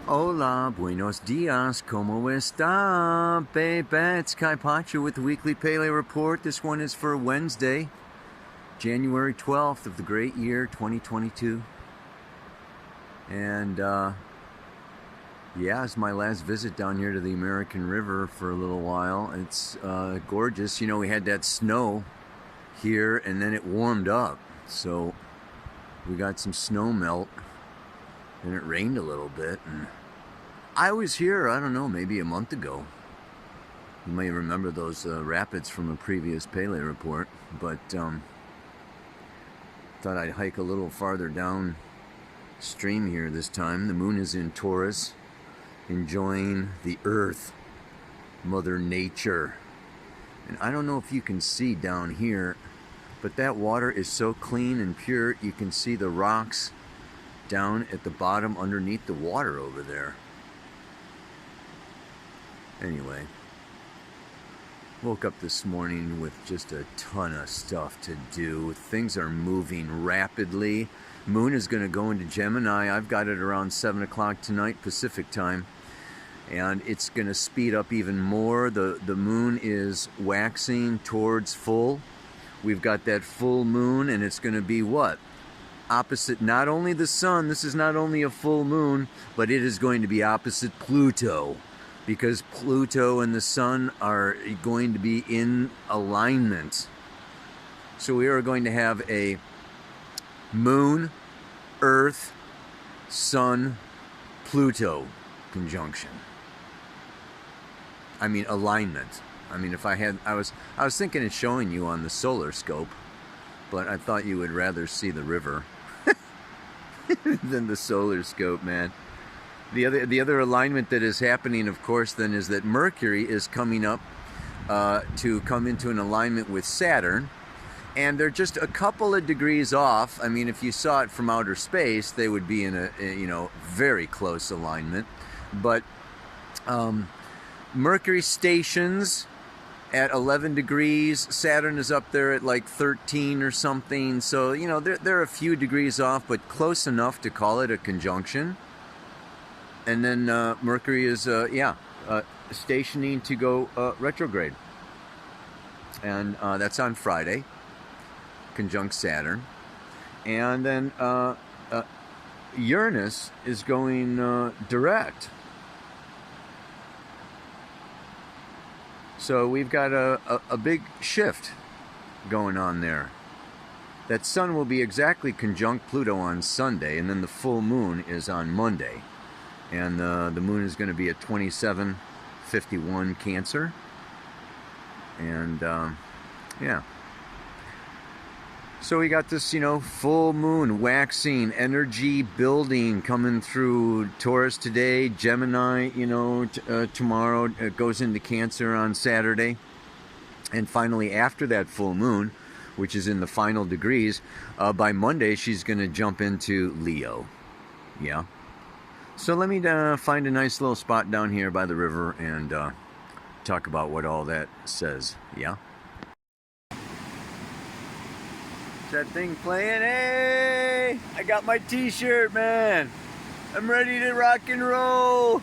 Hola, buenos dias, como esta, baby? It's Kai Pacha with the Weekly Paleo Report. This one is for Wednesday, January 12th of the great year 2022. And, yeah, it's my last visit down here to the American River for a little while. It's gorgeous. You know, we had that snow here, and then it warmed up. So we got some snow melt, and it rained a little bit. And I was here, I don't know, maybe a month ago. You may remember those rapids from a previous Paleo report, but thought I'd hike a little farther down stream here this time. The moon is in Taurus, enjoying the earth, Mother Nature. And I don't know if you can see down here, but that water is so clean and pure, you can see the rocks down at the bottom underneath the water over there. Anyway, woke up this morning with just a ton of stuff to do. Things are moving rapidly. Moon is going to go into Gemini. I've got it around 7 o'clock tonight Pacific time, and it's going to speed up even more. The moon is waxing towards full. We've got that full moon, and it's going to be what? Opposite not only the sun. This is not only a full moon, but it is going to be opposite Pluto, because Pluto and the sun are going to be in alignment. So we are going to have a moon, earth, sun, Pluto conjunction. I mean alignment. I mean, if I had, I was thinking of showing you on the solar scope, but I thought you would rather see the river than the solar scope, man. The other alignment that is happening, of course, then is that Mercury is coming up to come into an alignment with Saturn, and they're just a couple of degrees off. I mean, if you saw it from outer space, they would be in a very close alignment. But Mercury stations at 11 degrees. Saturn is up there at like 13 or something. So, you know, they're a few degrees off, but close enough to call it a conjunction. And then Mercury is, stationing to go retrograde. And that's on Friday, conjunct Saturn. And then Uranus is going direct. So we've got a big shift going on there. That sun will be exactly conjunct Pluto on Sunday, and then the full moon is on Monday. And the moon is going to be at 2751 Cancer. And, yeah. So we got this, full moon, waxing, energy building coming through Taurus today, Gemini, tomorrow. It goes into Cancer on Saturday. And finally, after that full moon, which is in the final degrees, by Monday, she's going to jump into Leo. Yeah. So let me find a nice little spot down here by the river and talk about what all that says. Yeah? Is that thing playing? Hey! I got my t-shirt, man! I'm ready to rock and roll!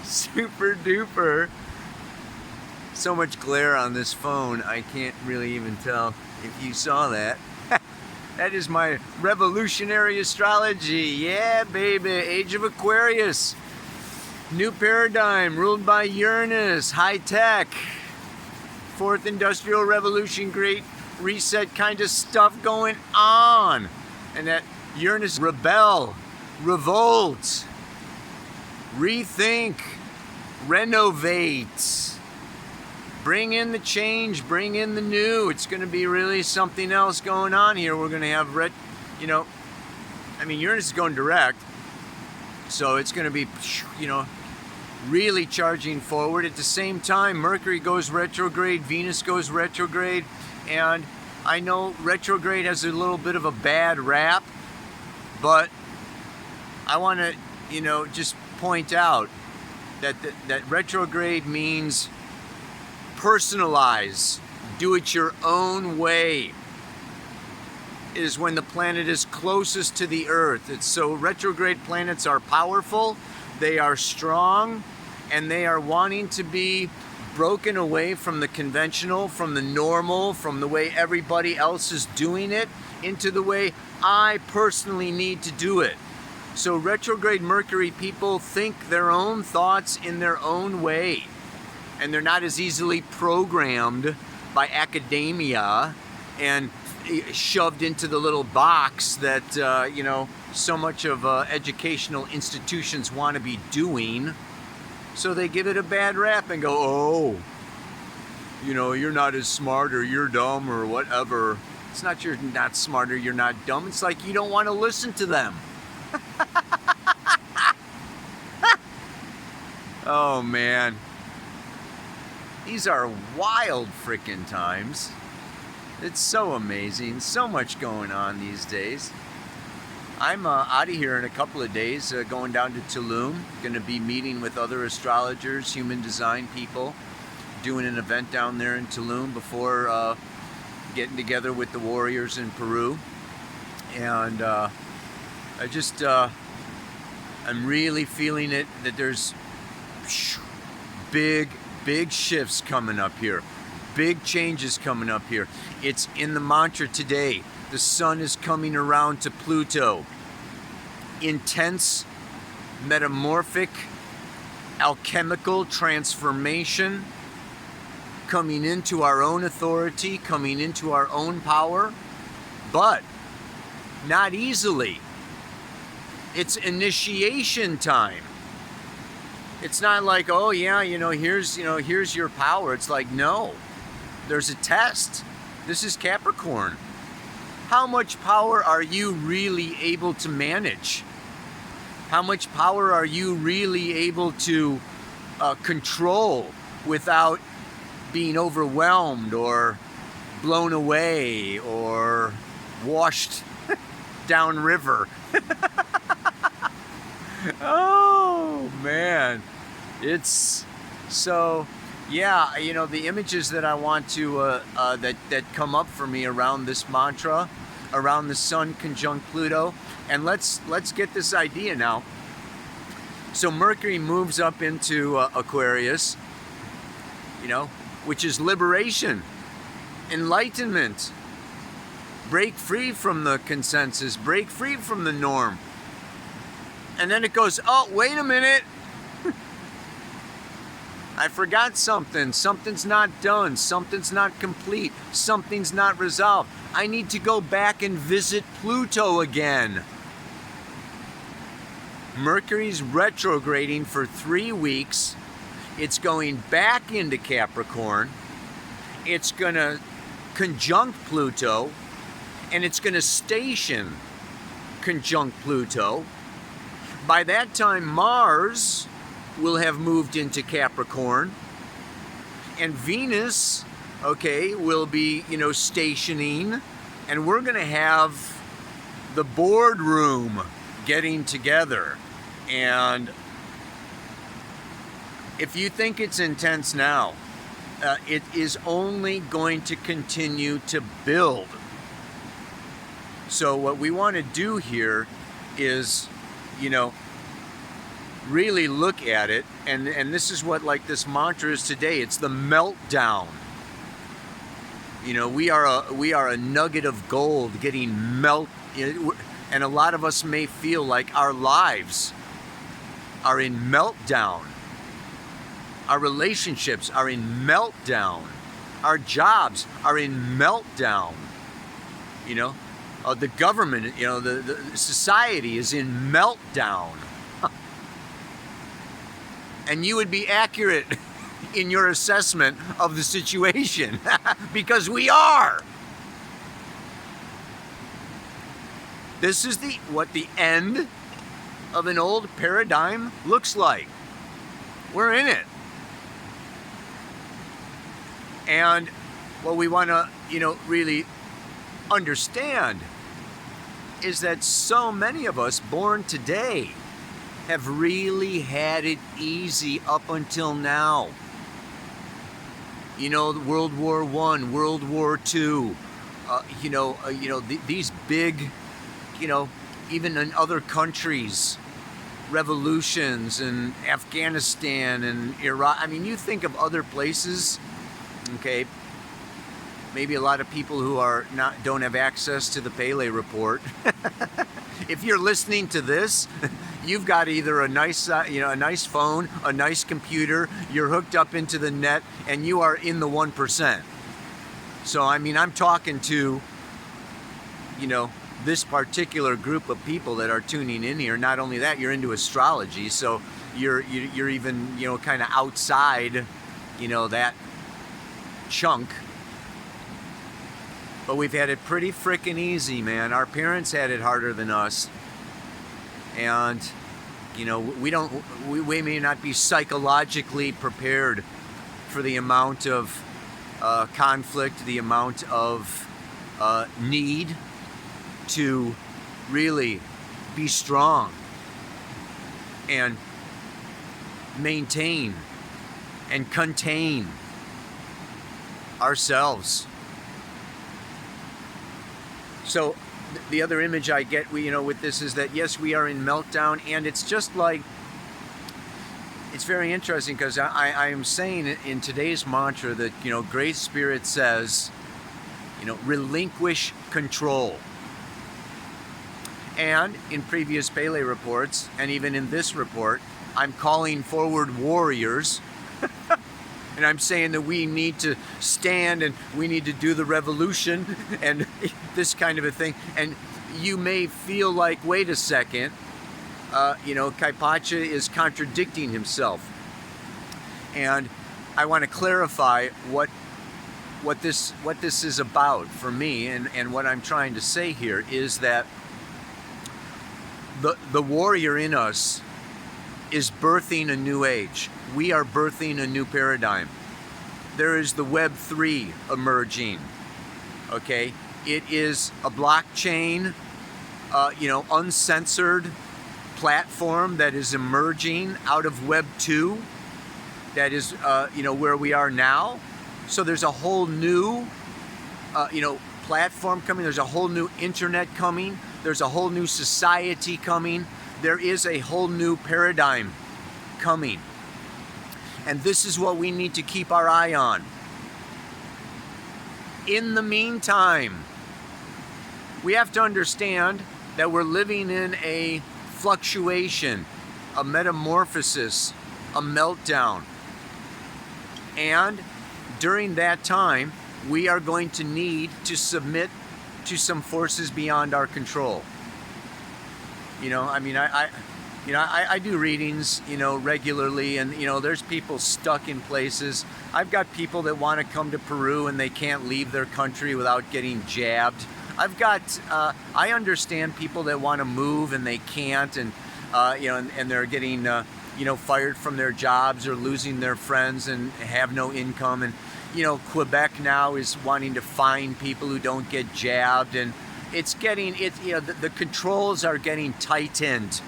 Super duper! So much glare on this phone, I can't really even tell if you saw that. That is my revolutionary astrology. Yeah, baby. Age of Aquarius. New paradigm ruled by Uranus. High tech. Fourth industrial revolution. Great reset kind of stuff going on. And that Uranus rebel. Revolt. Rethink. Renovate. Bring in the change, bring in the new. It's going to be really something else going on here. We're going to have, Uranus is going direct. So it's going to be, really charging forward. At the same time, Mercury goes retrograde, Venus goes retrograde. And I know retrograde has a little bit of a bad rap, but I want to, just point out that retrograde means personalize, do it your own way. is when the planet is closest to the Earth. It's so retrograde planets are powerful, they are strong, and they are wanting to be broken away from the conventional, from the normal, from the way everybody else is doing it, into the way I personally need to do it. So retrograde Mercury people think their own thoughts in their own way, and they're not as easily programmed by academia and shoved into the little box that you know, so much of educational institutions want to be doing. So they give it a bad rap and go, oh, you know, you're not as smart, or you're dumb, or whatever. It's not you're not smart or you're not dumb. It's like you don't want to listen to them. Oh man, these are wild freaking times. It's so amazing, so much going on these days. I'm out of here in a couple of days, going down to Tulum. Going to be meeting with other astrologers, human design people, doing an event down there in Tulum before getting together with the warriors in Peru. And I'm really feeling it, that there's big shifts coming up here. Big changes coming up here. It's in the mantra today. The sun is coming around to Pluto. Intense, metamorphic, alchemical transformation, coming into our own authority, coming into our own power, but not easily. It's initiation time. It's not like, oh yeah, here's your power. It's like, no, there's a test. This is Capricorn. How much power are you really able to manage? How much power are you really able to control without being overwhelmed or blown away or washed downriver? Oh man, it's so, yeah, the images that I want to that come up for me around this mantra, around the sun conjunct Pluto. And let's get this idea now. So Mercury moves up into Aquarius, which is liberation, enlightenment, break free from the consensus, break free from the norm. And then it goes, oh, wait a minute. I forgot something. Something's not done. Something's not complete. Something's not resolved. I need to go back and visit Pluto again. Mercury's retrograding for 3 weeks. It's going back into Capricorn. It's going to conjunct Pluto. And it's going to station conjunct Pluto. By that time, Mars will have moved into Capricorn, and Venus, will be, stationing, and we're going to have the boardroom getting together. And if you think it's intense now, it is only going to continue to build. So what we want to do here is, really look at it, and this is what this mantra is today. It's the meltdown. We are a nugget of gold getting and a lot of us may feel like our lives are in meltdown. Our relationships are in meltdown. Our jobs are in meltdown. The government, the society is in meltdown. And you would be accurate in your assessment of the situation because we are. This is what the end of an old paradigm looks like. We're in it. And what we want to, really understand is that so many of us born today have really had it easy up until now. World War I, World War II, these big, even in other countries, revolutions in Afghanistan and Iraq. I mean, you think of other places, okay, maybe a lot of people who don't have access to the Pele report. If you're listening to this, you've got either a nice phone, a nice computer, you're hooked up into the net, and you are in the 1%. So, I mean, I'm talking to, this particular group of people that are tuning in here. Not only that, you're into astrology, so you're even, kind of outside, that chunk. But we've had it pretty frickin' easy, man. Our parents had it harder than us. And, we may not be psychologically prepared for the amount of conflict, the amount of need to really be strong and maintain and contain ourselves. So the other image I get, with this is that, yes, we are in meltdown, and it's just like, it's very interesting because I am saying in today's mantra that, Great Spirit says, relinquish control. And in previous Pele reports, and even in this report, I'm calling forward warriors. And I'm saying that we need to stand and we need to do the revolution and this kind of a thing. And you may feel like, wait a second, Kaipacha is contradicting himself. And I want to clarify what this is about for me, and what I'm trying to say here is that the warrior in us is birthing a new age. We are birthing a new paradigm. There is the Web 3 emerging, okay? It is a blockchain, uncensored platform that is emerging out of Web 2. That is, where we are now. So there's a whole new, platform coming. There's a whole new internet coming. There's a whole new society coming. There is a whole new paradigm coming. And this is what we need to keep our eye on. In the meantime, we have to understand that we're living in a fluctuation, a metamorphosis, a meltdown. And during that time, we are going to need to submit to some forces beyond our control. I do readings, regularly, and, there's people stuck in places. I've got people that want to come to Peru and they can't leave their country without getting jabbed. I understand people that want to move and they can't, and, and they're getting, fired from their jobs or losing their friends and have no income. And, Quebec now is wanting to fine people who don't get jabbed, and the controls are getting tightened.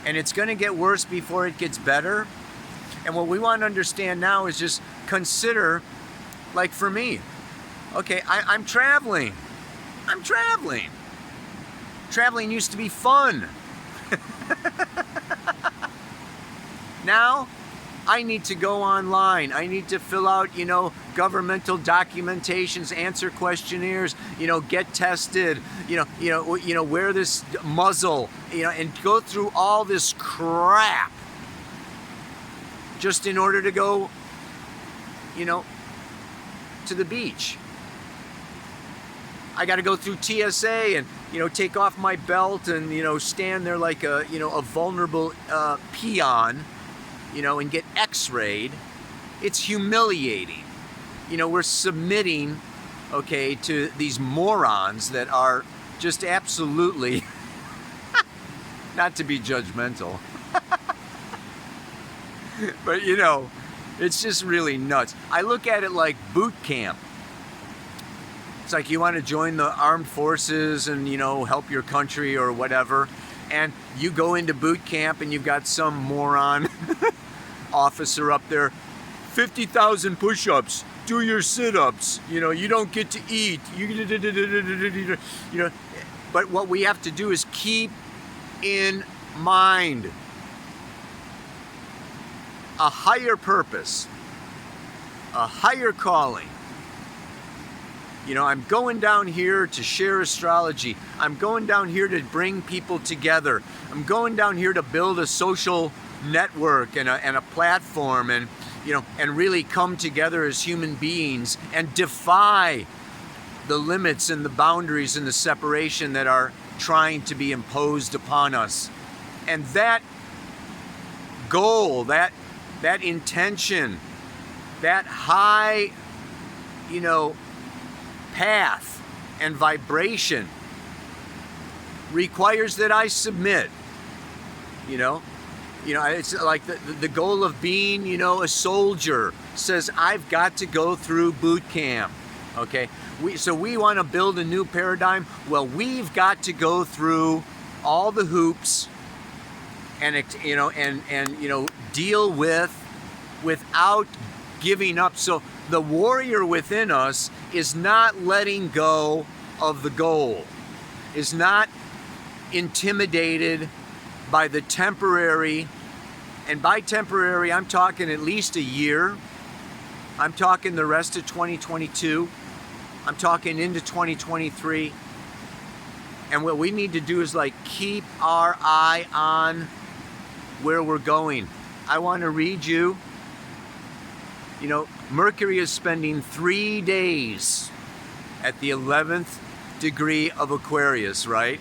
And it's going to get worse before it gets better. And what we want to understand now is just consider, like for me, okay, I'm traveling. Traveling used to be fun. Now, I need to go online. I need to fill out, governmental documentations, answer questionnaires, get tested, wear this muzzle, and go through all this crap just in order to go, to the beach. I got to go through TSA and, take off my belt and, stand there like a vulnerable peon, and get x-rayed. It's humiliating. We're submitting, okay, to these morons that are just absolutely, not to be judgmental, but it's just really nuts. I look at it like boot camp. It's like you want to join the armed forces and, help your country or whatever, and you go into boot camp and you've got some moron officer up there, 50,000 push-ups, do your sit-ups. You know, you don't get to eat. You know, but what we have to do is keep in mind a higher purpose, a higher calling. You know, I'm going down here to share astrology. I'm going down here to bring people together. I'm going down here to build a social network and a platform, and you know, and really come together as human beings and defy the limits and the boundaries and the separation that are trying to be imposed upon us. And that goal, that intention, that high, you know, path and vibration requires that I submit. You know, it's like the goal of being, you know, a soldier says I've got to go through boot camp. Okay, so we want to build a new paradigm. Well, we've got to go through all the hoops and you know deal with without giving up. So the warrior within us is not letting go of the goal, is not intimidated by the temporary, and by temporary I'm talking at least a year, I'm talking the rest of 2022, I'm talking into 2023. And what we need to do is like keep our eye on where we're going. I want to read you, you know, Mercury is spending 3 days at the 11th degree of Aquarius, right?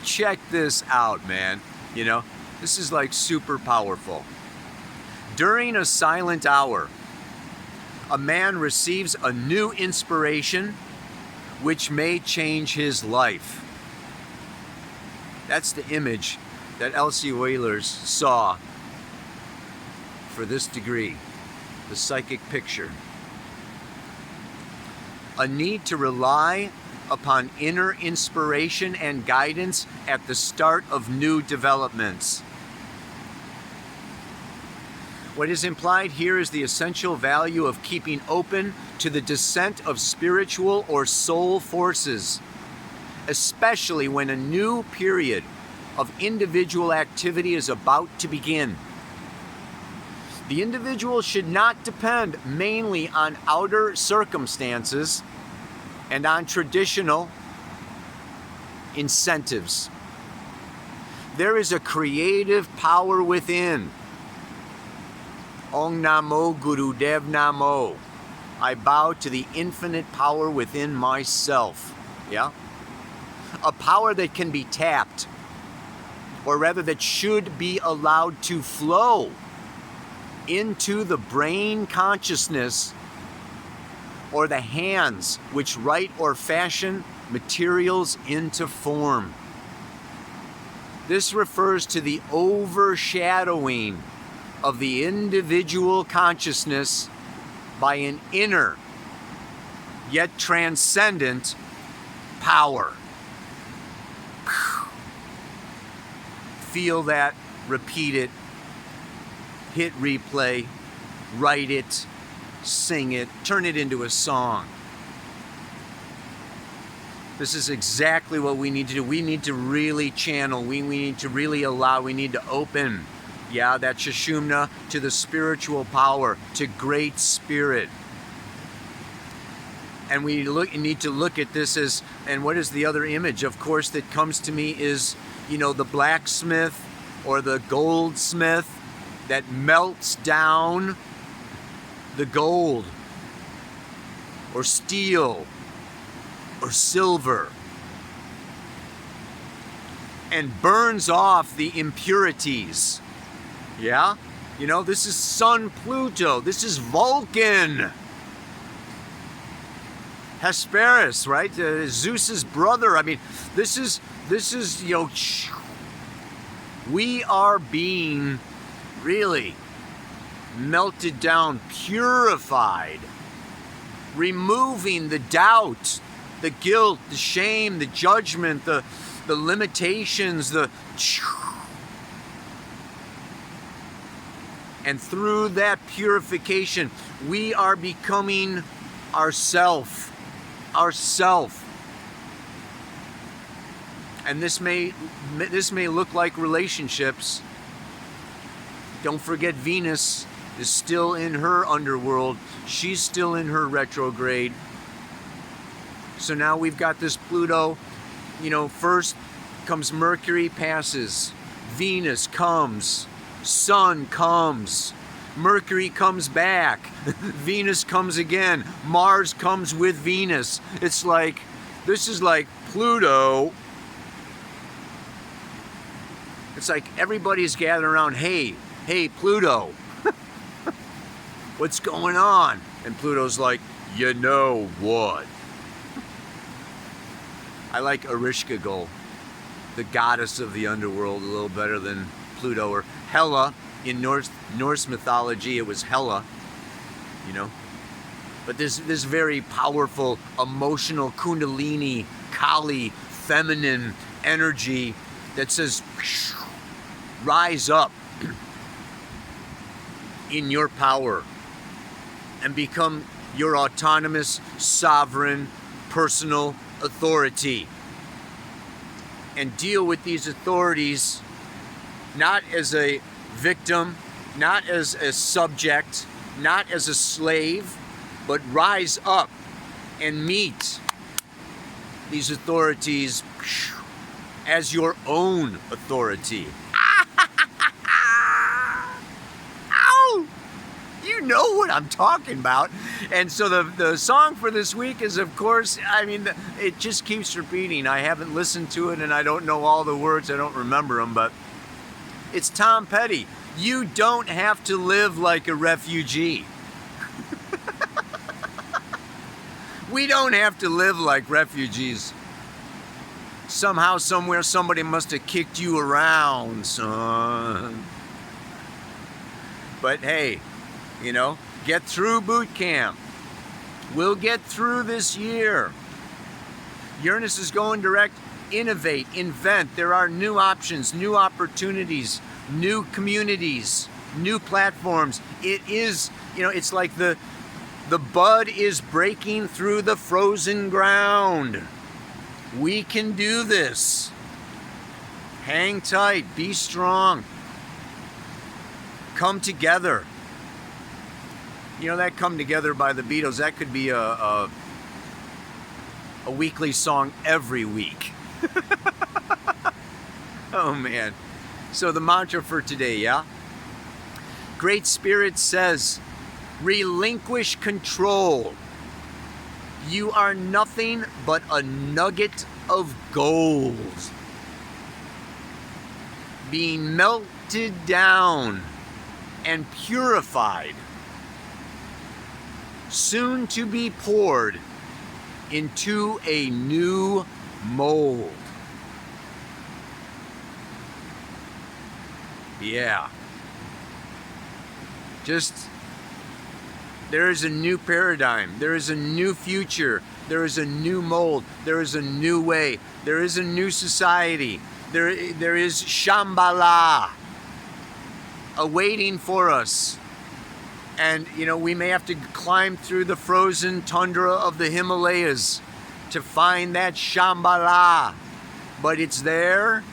Check this out, man. You know, this is like super powerful. During a silent hour, a man receives a new inspiration which may change his life. That's the image that Elsie Whalers saw for this degree, the psychic picture. A need to rely upon inner inspiration and guidance at the start of new developments. What is implied here is the essential value of keeping open to the descent of spiritual or soul forces, especially when a new period of individual activity is about to begin. The individual should not depend mainly on outer circumstances and on traditional incentives. There is a creative power within. Om Namo Guru Dev Namo. I bow to the infinite power within myself. Yeah? A power that can be tapped, or rather that should be allowed to flow into the brain consciousness or the hands which write or fashion materials into form. This refers to the overshadowing of the individual consciousness by an inner yet transcendent power. Feel that, repeat it, hit replay, write it, sing it, turn it into a song. This is exactly what we need to do. We need to really channel, we need to really allow, we need to open, that Sushumna to the spiritual power, to Great Spirit. And we need to look at this as, and what is the other image, of course, that comes to me is, the blacksmith or the goldsmith that melts down the gold or steel or silver and burns off the impurities. Yeah? This is Sun Pluto. This is Vulcan. Hesperus, right? Zeus's brother. I mean, this is, we are being really melted down, purified, removing the doubt, the guilt, the shame, the judgment, the limitations, And through that purification, we are becoming ourself. And this may look like relationships. Don't forget, Venus is still in her underworld. She's still in her retrograde. So now we've got this Pluto. You know, first comes Mercury, passes. Venus comes. Sun comes. Mercury comes back. Venus comes again. Mars comes with Venus. It's like, this is like Pluto. It's like everybody's gathering around. Hey, Pluto. What's going on? And Pluto's like, you know what? I like Astrological, the goddess of the underworld, a little better than Pluto, or Hela. In Norse mythology, it was Hela, you know. But this very powerful, emotional Kundalini, Kali, feminine energy that says, rise up in your power and become your autonomous, sovereign, personal authority. And deal with these authorities not as a victim, not as a subject, not as a slave, but rise up and meet these authorities as your own authority. Ow! You know what I'm talking about. And so the song for this week is, of course, I mean, it just keeps repeating. I haven't listened to it and I don't know all the words. I don't remember them, but it's Tom Petty. You don't have to live like a refugee. We don't have to live like refugees. Somehow, somewhere, somebody must have kicked you around, son. But hey, you know, get through boot camp. We'll get through this year. Uranus is going direct. Innovate, invent. There are new options, new opportunities, new communities, new platforms. It is, you know, it's like the bud is breaking through the frozen ground. We can do this. Hang tight, be strong. Come together. You know, that Come Together by the Beatles, that could be a weekly song every week. Oh man. So the mantra for today, yeah? Great Spirit says, relinquish control. You are nothing but a nugget of gold, being melted down and purified, soon to be poured into a new mold. Yeah. There is a new paradigm. There is a new future. There is a new mold. There is a new way. There is a new society. There is Shambhala awaiting for us. And, you know, we may have to climb through the frozen tundra of the Himalayas to find that Shambhala. But it's there,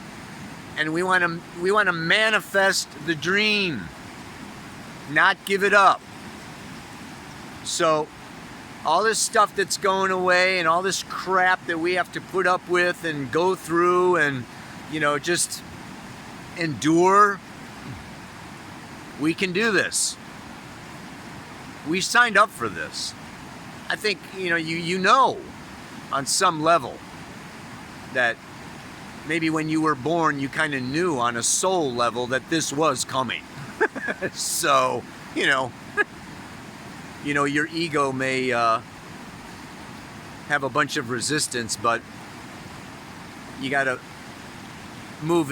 and we want to manifest the dream, not give it up. So all this stuff that's going away and all this crap that we have to put up with and go through and, you know, just endure, we can do this. We signed up for this. I think, you know, you know on some level that maybe when you were born, you kind of knew on a soul level that this was coming. So, you know, your ego may have a bunch of resistance, but you got to move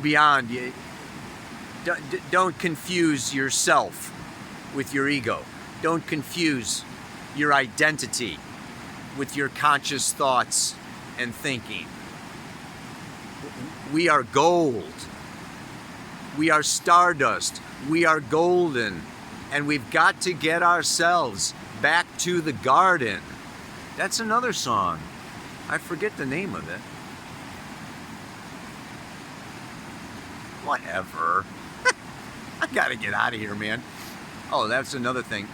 beyond. Don't confuse yourself with your ego. Don't confuse your identity with your conscious thoughts and thinking. We are gold. We are stardust. We are golden, and we've got to get ourselves back to the garden. That's another song. I forget the name of it. Whatever. I gotta get out of here, man. Oh, that's another thing.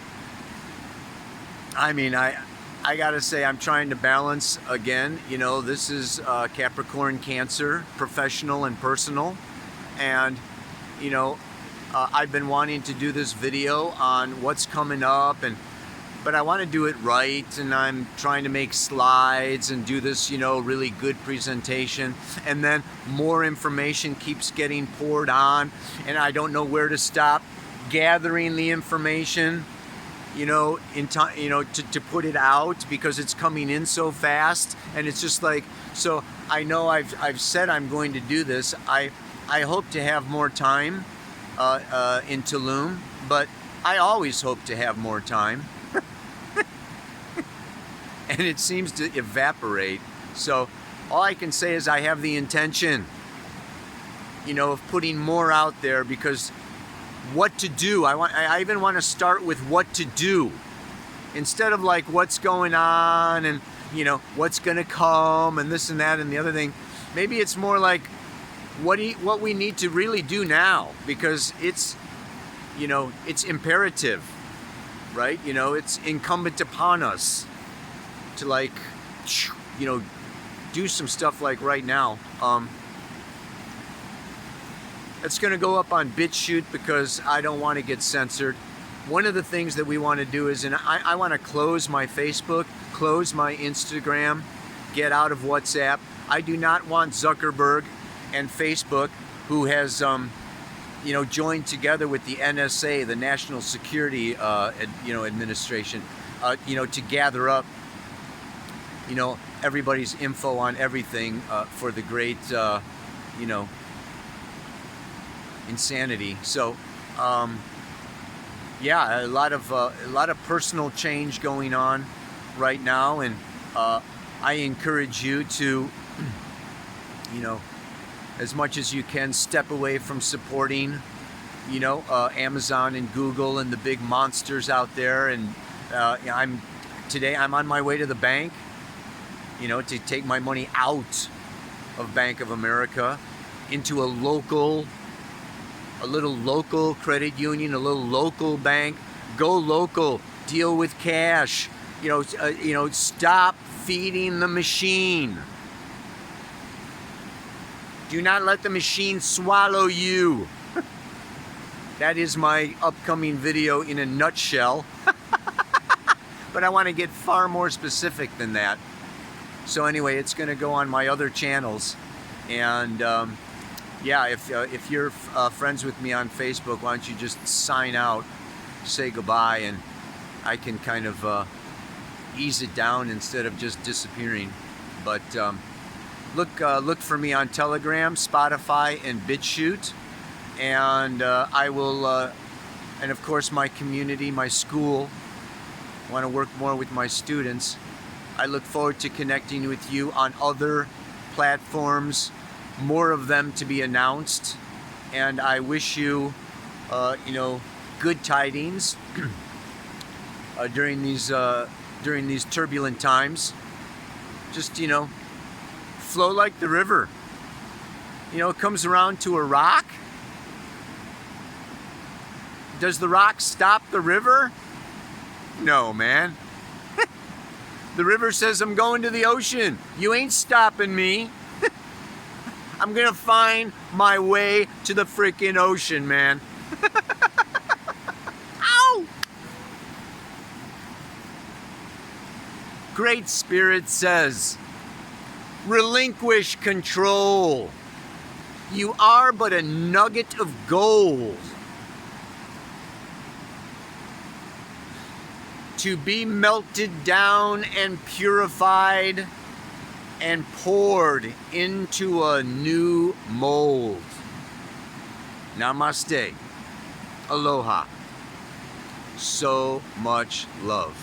I mean, I gotta say, I'm trying to balance again. You know, this is Capricorn Cancer, professional and personal. And, you know, I've been wanting to do this video on what's coming up, but I want to do it right, and I'm trying to make slides and do this, you know, really good presentation, and then more information keeps getting poured on, and I don't know where to stop gathering the information, you know, in time, you know, to put it out, because it's coming in so fast, and it's just like, so I know I've said I'm going to do this. I hope to have more time in Tulum, but I always hope to have more time. And it seems to evaporate. So all I can say is I have the intention, you know, of putting more out there, because what to do, I even want to start with what to do, instead of like what's going on and, you know, what's going to come and this and that and the other thing. Maybe it's more like what we need to really do now, because it's, you know, it's imperative, right? You know, it's incumbent upon us to, like, you know, do some stuff like right now. It's going to go up on BitChute because I don't want to get censored. One of the things that we want to do is, and I want to close my Facebook, close my Instagram, get out of WhatsApp. I do not want Zuckerberg and Facebook, who has, you know, joined together with the NSA, the National Security, you know, Administration, you know, to gather up, you know, everybody's info on everything for the great, you know, insanity. So, yeah, a lot of personal change going on right now, and I encourage you to, you know, as much as you can, step away from supporting, you know, Amazon and Google and the big monsters out there. And today I'm on my way to the bank, you know, to take my money out of Bank of America into a little local credit union, a little local bank. Go local, deal with cash. You know, stop feeding the machine. Do not let the machine swallow you. That is my upcoming video in a nutshell. But I want to get far more specific than that. So anyway, it's going to go on my other channels. And yeah, if you're friends with me on Facebook, why don't you just sign out, say goodbye, and I can kind of ease it down instead of just disappearing. But look for me on Telegram, Spotify, and BitChute, and I will, and of course my community, my school. I want to work more with my students. I look forward to connecting with you on other platforms, more of them to be announced, and I wish you, you know, good tidings during these turbulent times. Just, you know, flow like the river. You know, it comes around to a rock. Does the rock stop the river? No, man. The river says, I'm going to the ocean. You ain't stopping me. I'm gonna find my way to the freaking ocean, man. Ow! Great Spirit says, relinquish control. You are but a nugget of gold, to be melted down and purified and poured into a new mold. Namaste. Aloha. So much love.